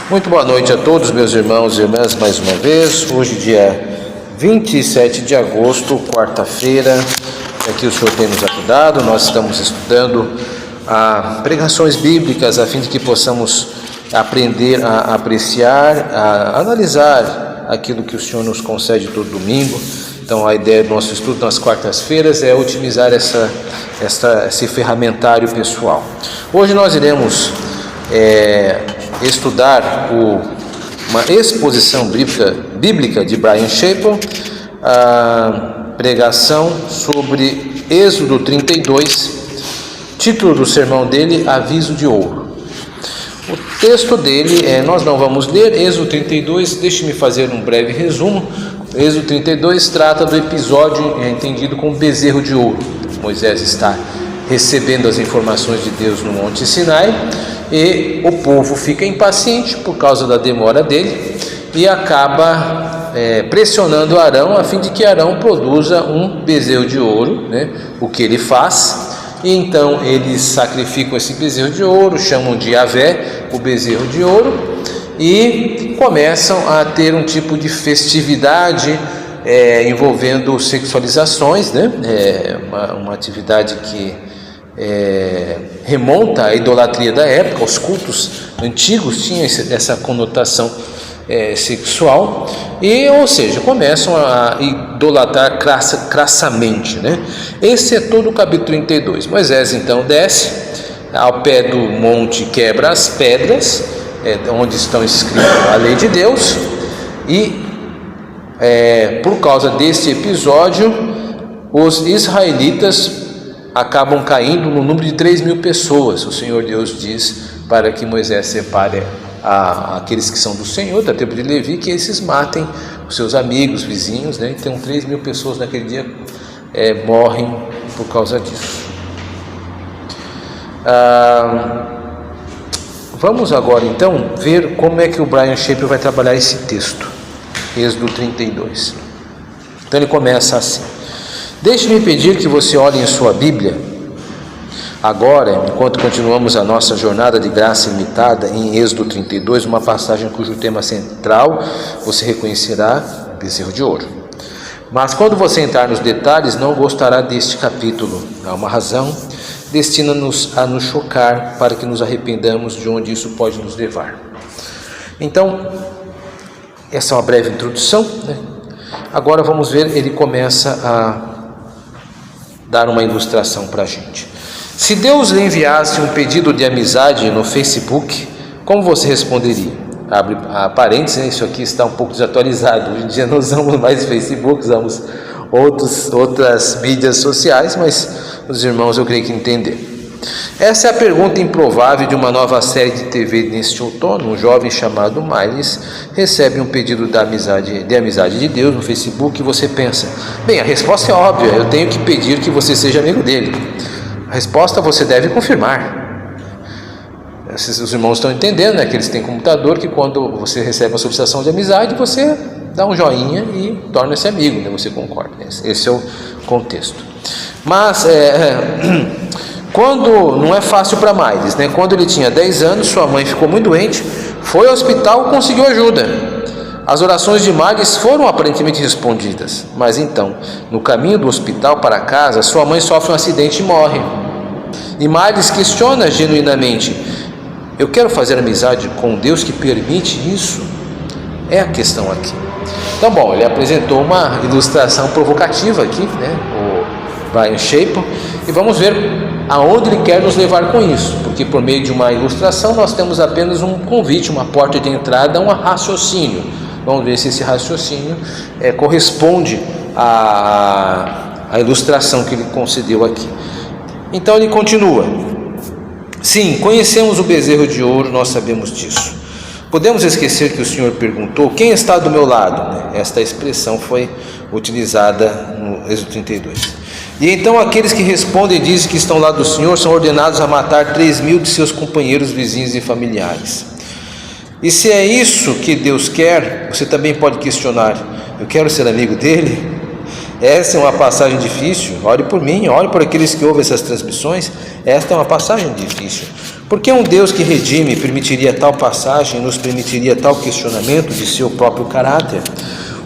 Muito boa noite a todos, meus irmãos e irmãs, mais uma vez. Hoje, dia 27 de agosto, quarta-feira, é que o Senhor tem nos ajudado. Nós estamos estudando pregações bíblicas a fim de que possamos aprender a apreciar, a analisar aquilo que o Senhor nos concede todo domingo. Então, a ideia do nosso estudo nas quartas-feiras é otimizar esse ferramentário pessoal. Hoje nós iremos estudar uma exposição bíblica de Bryan Chapell, a pregação sobre Êxodo 32, título do sermão dele, Aviso de Ouro. O texto dele, nós não vamos ler, Êxodo 32, deixe-me fazer um breve resumo. Êxodo 32 trata do episódio entendido como bezerro de ouro. Moisés está recebendo as informações de Deus no Monte Sinai e o povo fica impaciente por causa da demora dele e acaba pressionando Arão a fim de que Arão produza um bezerro de ouro, o que ele faz. E então eles sacrificam esse bezerro de ouro, chamam de Yahvé, o bezerro de ouro, e começam a ter um tipo de festividade envolvendo sexualizações, uma atividade que remonta à idolatria da época. Os cultos antigos tinham essa conotação sexual, ou seja, começam a idolatrar crassamente, Esse é todo o capítulo 32. Moisés então desce ao pé do monte, quebra as pedras onde estão escritas a lei de Deus, e por causa desse episódio os israelitas acabam caindo no número de 3.000 pessoas. O Senhor Deus diz para que Moisés separe aqueles que são do Senhor, da tribo de Levi, que esses matem os seus amigos, vizinhos, Então 3.000 pessoas naquele dia morrem por causa disso. Vamos agora então ver como é que o Bryan Chapell vai trabalhar esse texto, Êxodo 32. Então ele começa assim: deixe-me pedir que você olhe em sua Bíblia agora, enquanto continuamos a nossa jornada de graça ilimitada, em Êxodo 32, uma passagem cujo tema central você reconhecerá, o bezerro de ouro. Mas quando você entrar nos detalhes, não gostará deste capítulo. Há uma razão, destina-nos a nos chocar para que nos arrependamos de onde isso pode nos levar. Então, essa é uma breve introdução, Agora vamos ver, ele começa a dar uma ilustração para a gente. Se Deus lhe enviasse um pedido de amizade no Facebook, como você responderia? Abre parênteses, isso aqui está um pouco desatualizado. Hoje em dia não usamos mais Facebook, usamos outras mídias sociais, mas os irmãos eu creio que entenderam. Essa é a pergunta improvável de uma nova série de TV neste outono. Um jovem chamado Miles recebe um pedido de amizade de Deus no Facebook e você pensa: bem, a resposta é óbvia, eu tenho que pedir que você seja amigo dele. A resposta você deve confirmar. Os irmãos estão entendendo, que eles têm computador, que quando você recebe uma solicitação de amizade, você dá um joinha e torna-se amigo, você concorda. Esse é o contexto. Mas quando não é fácil para Miles, quando ele tinha 10 anos, sua mãe ficou muito doente, foi ao hospital e conseguiu ajuda. As orações de Miles foram aparentemente respondidas, mas então, no caminho do hospital para casa, sua mãe sofre um acidente e morre. E Miles questiona genuinamente: eu quero fazer amizade com Deus que permite isso? É a questão aqui. Então, bom, ele apresentou uma ilustração provocativa aqui, o Bryan Chapell, e vamos ver aonde ele quer nos levar com isso, porque por meio de uma ilustração nós temos apenas um convite, uma porta de entrada, um raciocínio. Vamos ver se esse raciocínio corresponde à ilustração que ele concedeu aqui. Então ele continua: sim, conhecemos o bezerro de ouro, nós sabemos disso. Podemos esquecer que o Senhor perguntou: quem está do meu lado? Esta expressão foi utilizada no Êxodo 32. E então aqueles que respondem e dizem que estão lá do Senhor são ordenados a matar 3.000 de seus companheiros, vizinhos e familiares. E se é isso que Deus quer, você também pode questionar: eu quero ser amigo dele? Essa é uma passagem difícil. Ore por mim, ore por aqueles que ouvem essas transmissões. Esta é uma passagem difícil. Por que um Deus que redime permitiria tal passagem, nos permitiria tal questionamento de seu próprio caráter?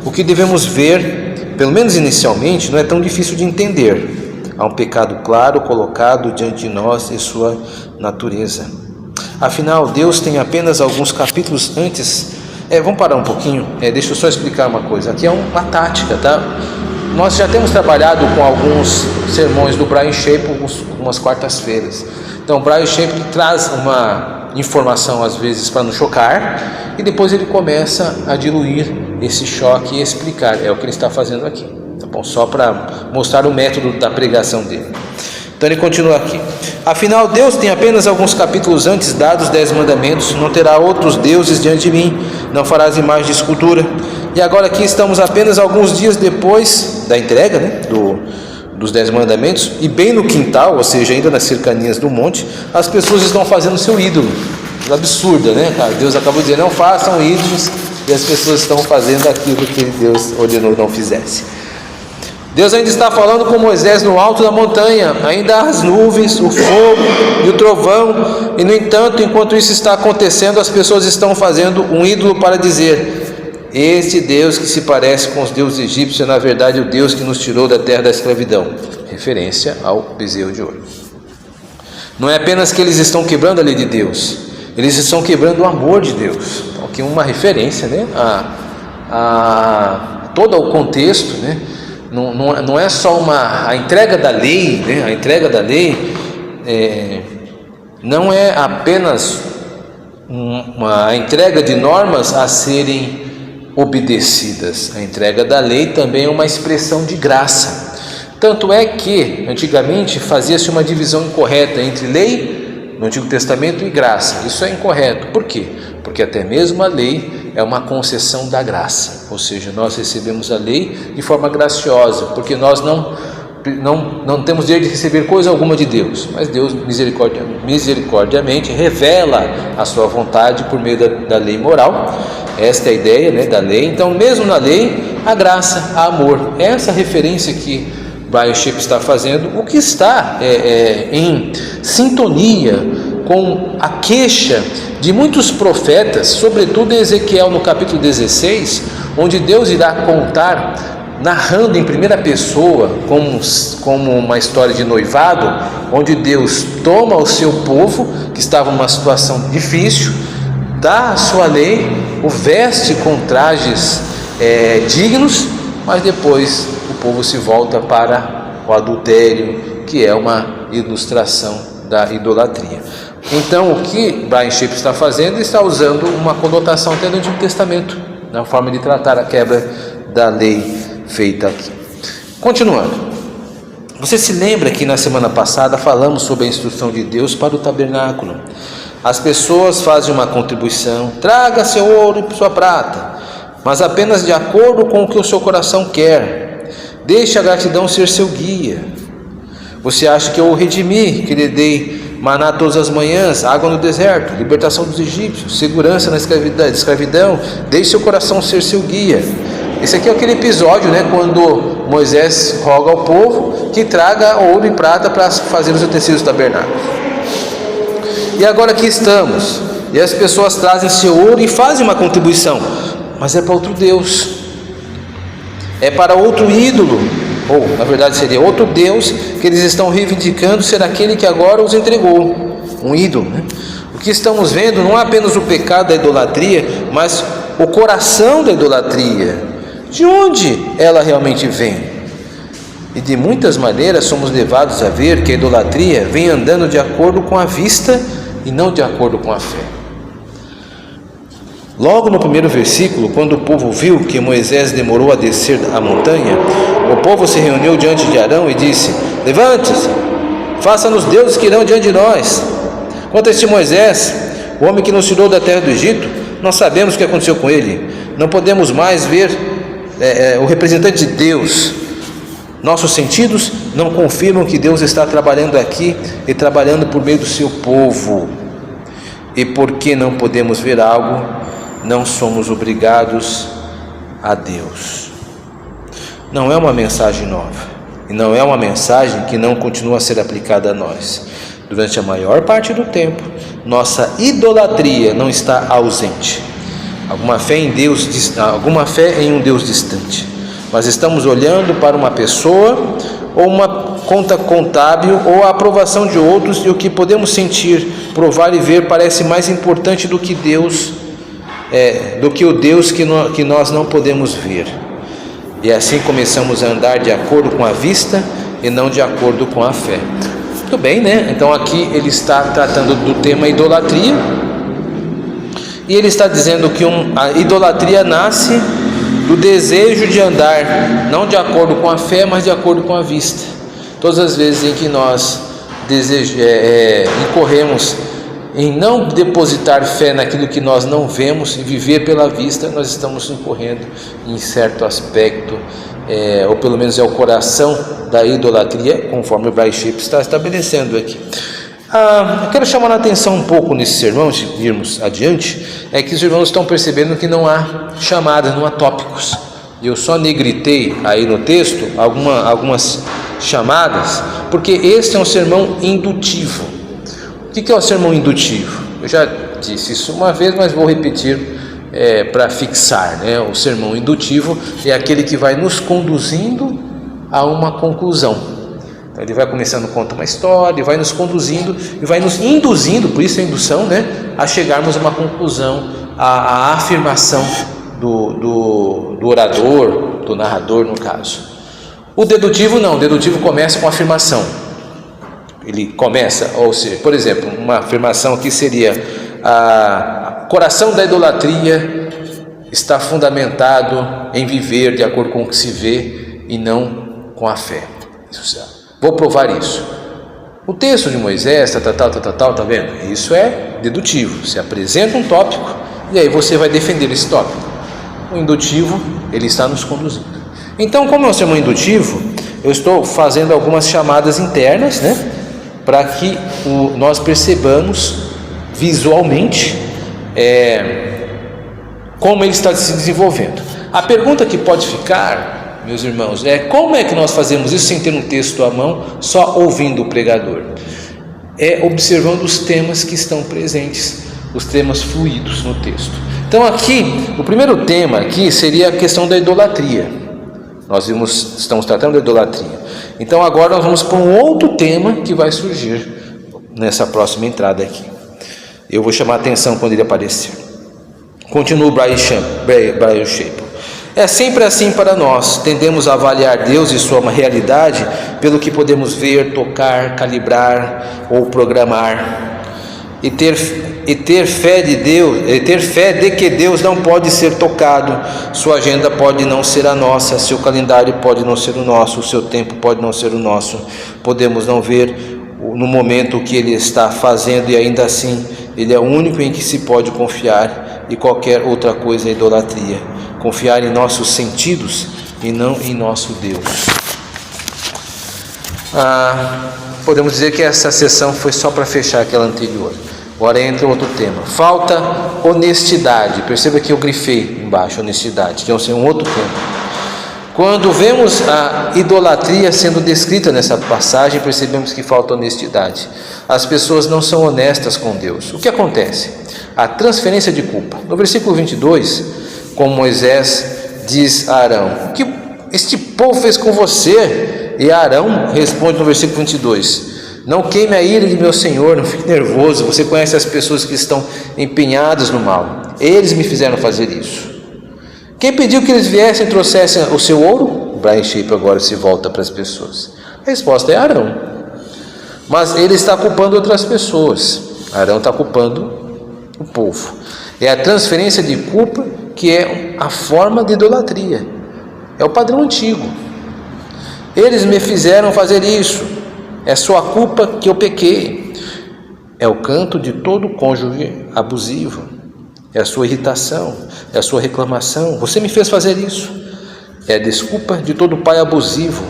O que devemos ver, pelo menos inicialmente, não é tão difícil de entender. Há um pecado claro colocado diante de nós e sua natureza. Afinal, Deus tem apenas alguns capítulos antes. Vamos parar um pouquinho, deixa eu só explicar uma coisa. Aqui é uma tática, tá? Nós já temos trabalhado com alguns sermões do Brian Shape umas quartas-feiras. Então, o Brian Shape traz uma informação às vezes para nos chocar e depois ele começa a diluir esse choque e explicar. É o que ele está fazendo aqui, tá bom? Só para mostrar o método da pregação dele. Então ele continua aqui: afinal, Deus tem apenas alguns capítulos antes dado os 10 mandamentos: não terá outros deuses diante de mim, não farás imagem de escultura. E agora aqui estamos apenas alguns dias depois da entrega, dos 10 mandamentos, e bem no quintal, ou seja, ainda nas cercanias do monte, as pessoas estão fazendo seu ídolo. Absurda, né, cara? Deus acabou de dizer: não façam ídolos, e as pessoas estão fazendo aquilo que Deus ordenou não fizesse. Deus ainda está falando com Moisés no alto da montanha, ainda há as nuvens, o fogo e o trovão, e no entanto, enquanto isso está acontecendo, as pessoas estão fazendo um ídolo para dizer: este Deus que se parece com os deuses egípcios é na verdade o Deus que nos tirou da terra da escravidão. Referência ao bezerro de ouro. Não é apenas que eles estão quebrando a lei de Deus, eles estão quebrando o amor de Deus. Então, aqui uma referência, né, a todo o contexto, né? Não é só a entrega da lei, né? A entrega da lei não é apenas uma entrega de normas a serem obedecidas. A entrega da lei também é uma expressão de graça. Tanto é que antigamente fazia-se uma divisão incorreta entre lei no Antigo Testamento e graça. Isso é incorreto. Por quê? Porque até mesmo a lei é uma concessão da graça, ou seja, nós recebemos a lei de forma graciosa, porque nós não temos direito de receber coisa alguma de Deus, mas Deus misericordiamente revela a sua vontade por meio da lei moral. Esta é a ideia, né, da lei. Então, mesmo na lei, a graça, a amor. Essa referência que Brian Shape está fazendo, o que está em sintonia com a queixa de muitos profetas, sobretudo em Ezequiel no capítulo 16, onde Deus irá contar, narrando em primeira pessoa, como uma história de noivado, onde Deus toma o seu povo, que estava numa situação difícil, dá a sua lei, o veste com trajes dignos, mas depois o povo se volta para o adultério, que é uma ilustração da idolatria. Então, o que Brian Shape está fazendo, está usando uma conotação até do Antigo Testamento, na forma de tratar a quebra da lei feita aqui. Continuando, você se lembra que na semana passada falamos sobre a instrução de Deus para o tabernáculo? As pessoas fazem uma contribuição: traga seu ouro e sua prata, mas apenas de acordo com o que o seu coração quer. Deixe a gratidão ser seu guia. Você acha que eu o redimi, que lhe dei maná todas as manhãs, água no deserto, libertação dos egípcios, segurança na escravidão? Deixe seu coração ser seu guia. Esse aqui é aquele episódio, né, quando Moisés roga ao povo que traga ouro e prata para fazer os utensílios do tabernáculo. E agora aqui estamos, e as pessoas trazem seu ouro e fazem uma contribuição, mas é para outro Deus, é para outro ídolo, ou na verdade seria outro Deus que eles estão reivindicando ser aquele que agora os entregou, um ídolo, né? O que estamos vendo não é apenas o pecado da idolatria, mas o coração da idolatria. De onde ela realmente vem? E de muitas maneiras somos levados a ver que a idolatria vem andando de acordo com a vista e não de acordo com a fé. Logo no primeiro versículo, quando o povo viu que Moisés demorou a descer a montanha, o povo se reuniu diante de Arão e disse: levante-se, faça-nos deuses que irão diante de nós. Quanto a este Moisés, o homem que nos tirou da terra do Egito, nós sabemos o que aconteceu com ele. Não podemos mais ver o representante de Deus. Nossos sentidos não confirmam que Deus está trabalhando aqui e trabalhando por meio do seu povo. E porque não podemos ver algo, não somos obrigados a Deus. Não é uma mensagem nova, e não é uma mensagem que não continua a ser aplicada a nós. durante a maior parte do tempo, nossa idolatria não está ausente. Alguma fé em um Deus distante. Mas estamos olhando para uma pessoa, ou uma conta contábil, ou a aprovação de outros, e o que podemos sentir, provar e ver parece mais importante do que Deus, do que o Deus que nós não podemos ver. E assim começamos a andar de acordo com a vista e não de acordo com a fé. Muito bem, né? Então aqui ele está tratando do tema idolatria, e ele está dizendo que a idolatria nasce do desejo de andar não de acordo com a fé, mas de acordo com a vista. Todas as vezes em que nós incorremos em não depositar fé naquilo que nós não vemos e viver pela vista, nós estamos incorrendo em certo aspecto, ou pelo menos é o coração da idolatria, conforme o Brian Shape está estabelecendo aqui. Eu quero chamar a atenção um pouco nesse sermão, antes de irmos adiante, é que os irmãos estão percebendo que não há chamadas, não há tópicos. Eu só negritei aí no texto algumas chamadas, porque este é um sermão indutivo. O que é o sermão indutivo? Eu já disse isso uma vez, mas vou repetir para fixar, né? O sermão indutivo é aquele que vai nos conduzindo a uma conclusão. Então ele vai começando, conta uma história, vai nos conduzindo e vai nos induzindo, por isso a indução, né? A chegarmos a uma conclusão, a afirmação do orador, do narrador no caso. O dedutivo não, o dedutivo começa com a afirmação. Ele começa, ou seja, por exemplo, uma afirmação aqui seria: o coração da idolatria está fundamentado em viver de acordo com o que se vê e não com a fé. Vou provar isso. O texto de Moisés, tá vendo? Isso é dedutivo. Você apresenta um tópico e aí você vai defender esse tópico. O indutivo, ele está nos conduzindo. Então, como é um sermão indutivo, eu estou fazendo algumas chamadas internas, né? Para que nós percebamos visualmente como ele está se desenvolvendo. A pergunta que pode ficar, meus irmãos, como é que nós fazemos isso sem ter um texto à mão, só ouvindo o pregador? Observando os temas que estão presentes, os temas fluídos no texto. Então aqui, o primeiro tema aqui seria a questão da idolatria. Estamos tratando da idolatria. Então agora nós vamos para um outro tema que vai surgir nessa próxima entrada aqui. Eu vou chamar a atenção quando ele aparecer. Continua o Brian Shape. É sempre assim para nós. Tendemos a avaliar Deus e sua realidade pelo que podemos ver, tocar, calibrar ou programar. E ter fé de que Deus não pode ser tocado. Sua agenda pode não ser a nossa, seu calendário pode não ser o nosso, o seu tempo pode não ser o nosso. Podemos não ver no momento o que Ele está fazendo, e ainda assim Ele é o único em que se pode confiar, e qualquer outra coisa é idolatria. Confiar em nossos sentidos e não em nosso Deus. Podemos dizer que essa sessão foi só para fechar aquela anterior. Agora entra outro tema. Falta honestidade. Perceba que eu grifei embaixo honestidade, que é um outro tema. Quando vemos a idolatria sendo descrita nessa passagem, percebemos que falta honestidade. As pessoas não são honestas com Deus. O que acontece? A transferência de culpa. No versículo 22, como Moisés diz a Arão: o que este povo fez com você? E Arão responde no versículo 22: não queime a ira de meu Senhor, não fique nervoso. Você conhece as pessoas que estão empenhadas no mal. Eles me fizeram fazer isso. Quem pediu que eles viessem e trouxessem o seu ouro? O Brian Shape agora se volta para as pessoas. A resposta é Arão. Mas ele está culpando outras pessoas. Arão está culpando o povo. É a transferência de culpa que é a forma de idolatria. É o padrão antigo. Eles me fizeram fazer isso. É sua culpa que eu pequei. É o canto de todo cônjuge abusivo. É a sua irritação, é a sua reclamação. Você me fez fazer isso. É a desculpa de todo pai abusivo.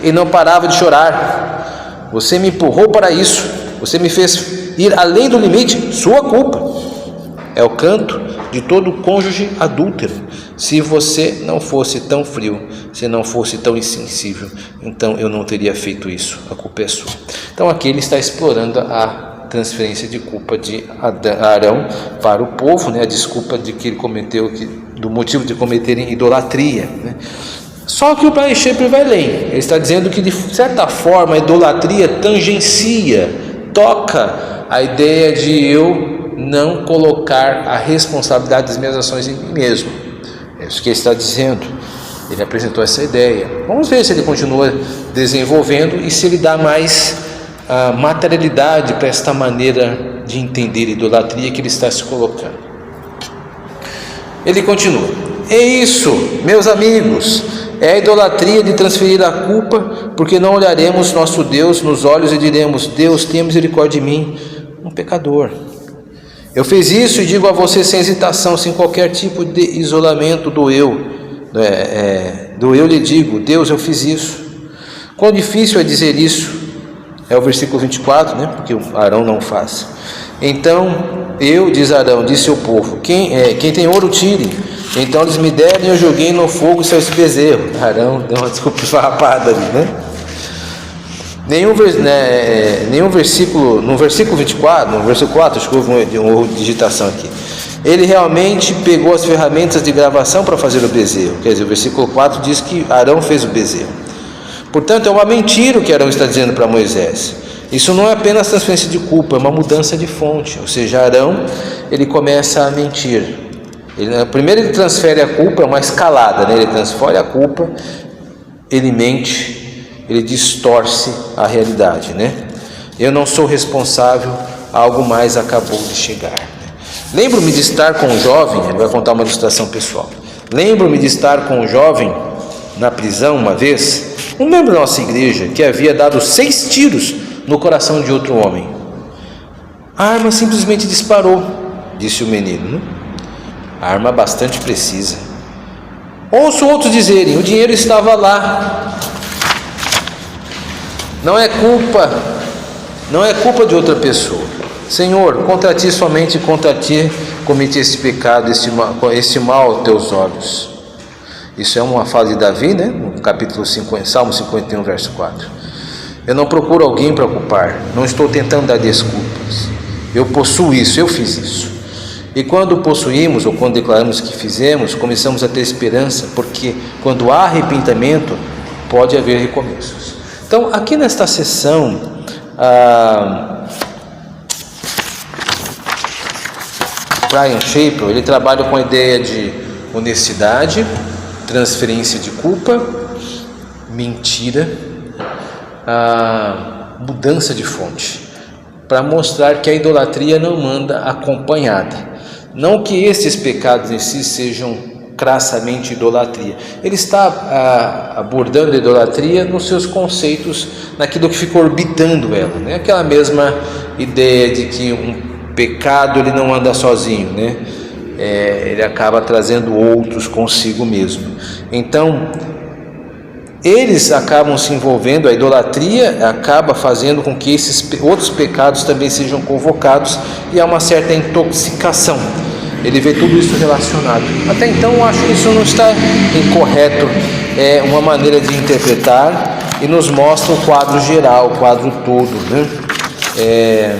Ele não parava de chorar. Você me empurrou para isso. Você me fez ir além do limite. Sua culpa. é o canto de todo cônjuge adúltero. Se você não fosse tão frio, se não fosse tão insensível, então eu não teria feito isso, a culpa é sua. Então aqui ele está explorando a transferência de culpa de Arão para o povo, né? A desculpa de que ele cometeu, do motivo de cometerem idolatria, né? Só que o Brian Shaper vai além. Ele está dizendo que de certa forma a idolatria tangencia, toca a ideia de eu não colocar a responsabilidade das minhas ações em mim mesmo. É isso que ele está dizendo. Ele apresentou essa ideia. Vamos ver se ele continua desenvolvendo e se ele dá mais materialidade para esta maneira de entender a idolatria que ele está se colocando. Ele continua: é isso, meus amigos, é a idolatria de transferir a culpa, porque não olharemos nosso Deus nos olhos e diremos: Deus, tenha misericórdia de mim, um pecador. Eu fiz isso e digo a você sem hesitação, sem qualquer tipo de isolamento do eu. Do eu lhe digo: Deus, eu fiz isso. Quão difícil é dizer isso? É o versículo 24, né? Porque Arão não faz. Então eu, diz Arão, disse ao povo: quem tem ouro, tire. Então eles me deram e eu joguei no fogo seu bezerro. Arão deu uma desculpa esfarrapada ali, né? Nenhum versículo, no versículo 24, no versículo 4, acho que houve uma digitação aqui. Ele realmente pegou as ferramentas de gravação para fazer o bezerro. Quer dizer, o versículo 4 diz que Arão fez o bezerro. Portanto, é uma mentira o que Arão está dizendo para Moisés. Isso não é apenas transferência de culpa, é uma mudança de fonte. Ou seja, Arão, ele começa a mentir. Primeiro ele transfere a culpa, é uma escalada, né? Ele transfere a culpa, ele mente, ele distorce a realidade, né? Eu não sou responsável, algo mais acabou de chegar. Lembro-me de estar com um jovem, ele vai contar uma ilustração pessoal. Lembro-me de estar com um jovem na prisão uma vez, um membro da nossa igreja que havia dado 6 tiros no coração de outro homem. A arma simplesmente disparou, disse o menino, né? A arma bastante precisa. Ouço outros dizerem: o dinheiro estava lá. Não é culpa de outra pessoa. Senhor, contra ti, somente contra ti cometi esse pecado, esse mal aos teus olhos. Isso é uma fala de Davi, né? No capítulo 50, Salmo 51, verso 4. Eu não procuro alguém para culpar, não estou tentando dar desculpas. Eu possuo isso, eu fiz isso. E quando possuímos, ou quando declaramos que fizemos, começamos a ter esperança, porque quando há arrependimento, pode haver recomeços. Então, aqui nesta sessão, Brian Shaper, ele trabalha com a ideia de honestidade, transferência de culpa, mentira, mudança de fonte, para mostrar que a idolatria não anda acompanhada. Não que esses pecados em si sejam crassamente idolatria. Ele está abordando a idolatria nos seus conceitos, naquilo que fica orbitando ela, né? Aquela mesma ideia de que um pecado ele não anda sozinho, né? Ele acaba trazendo outros consigo mesmo. Então, eles acabam se envolvendo, a idolatria acaba fazendo com que esses outros pecados também sejam convocados, e há uma certa intoxicação. Ele vê tudo isso relacionado. Até então eu acho que isso não está incorreto, é uma maneira de interpretar e nos mostra o quadro geral, o quadro todo, né?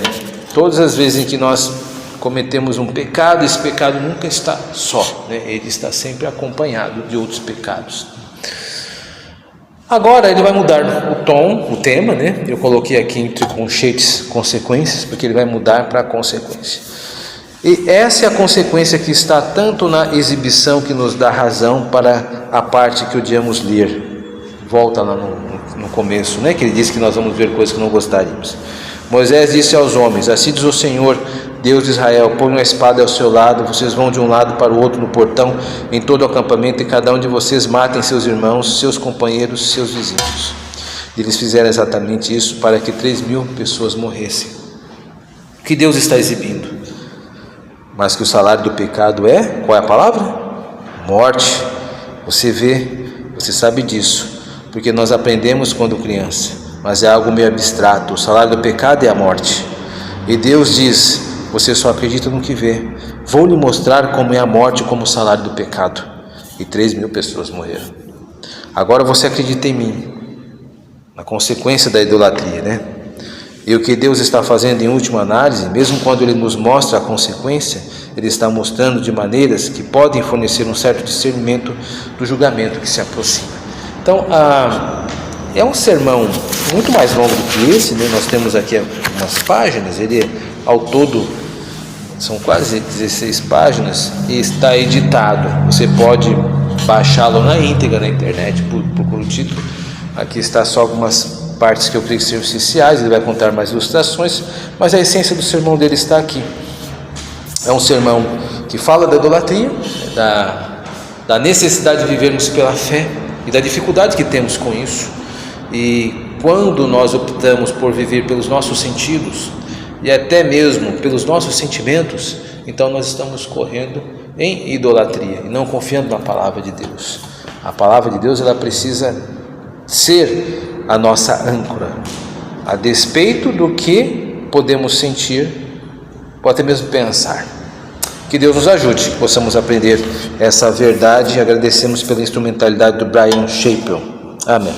Todas as vezes em que nós cometemos um pecado, esse pecado nunca está só, né? Ele está sempre acompanhado de outros pecados. Agora ele vai mudar o tom, o tema, né? Eu coloquei aqui entre conchetes consequências, porque ele vai mudar para a consequência. E essa é a consequência que está tanto na exibição que nos dá razão para a parte que odiamos ler. Volta lá no começo, né? Que ele diz que nós vamos ver coisas que não gostaríamos. Moisés disse aos homens: assim diz o Senhor, Deus de Israel, põe uma espada ao seu lado, vocês vão de um lado para o outro no portão, em todo o acampamento, e cada um de vocês matem seus irmãos, seus companheiros, seus vizinhos. E eles fizeram exatamente isso para que 3.000 pessoas morressem. O que Deus está exibindo? Mas que o salário do pecado é, qual é a palavra? Morte. Você vê, você sabe disso, porque nós aprendemos quando criança, mas é algo meio abstrato. O salário do pecado é a morte. E Deus diz: você só acredita no que vê. Vou lhe mostrar como é a morte como o salário do pecado. E 3.000 pessoas morreram. Agora você acredita em mim, na consequência da idolatria, né? E o que Deus está fazendo em última análise, mesmo quando Ele nos mostra a consequência, Ele está mostrando de maneiras que podem fornecer um certo discernimento do julgamento que se aproxima. Então, é um sermão muito mais longo do que esse, né? Nós temos aqui umas páginas, ele ao todo são quase 16 páginas e está editado. Você pode baixá-lo na íntegra na internet, procura o título. Aqui está só algumas partes que eu creio que são essenciais, ele vai contar mais ilustrações, mas a essência do sermão dele está aqui. É um sermão que fala da idolatria, da necessidade de vivermos pela fé e da dificuldade que temos com isso. E quando nós optamos por viver pelos nossos sentidos e até mesmo pelos nossos sentimentos, então nós estamos correndo em idolatria e não confiando na palavra de Deus. A palavra de Deus, ela precisa ser a nossa âncora, a despeito do que podemos sentir ou até mesmo pensar. Que Deus nos ajude, que possamos aprender essa verdade, e agradecemos pela instrumentalidade do Brian Chappell. Amém.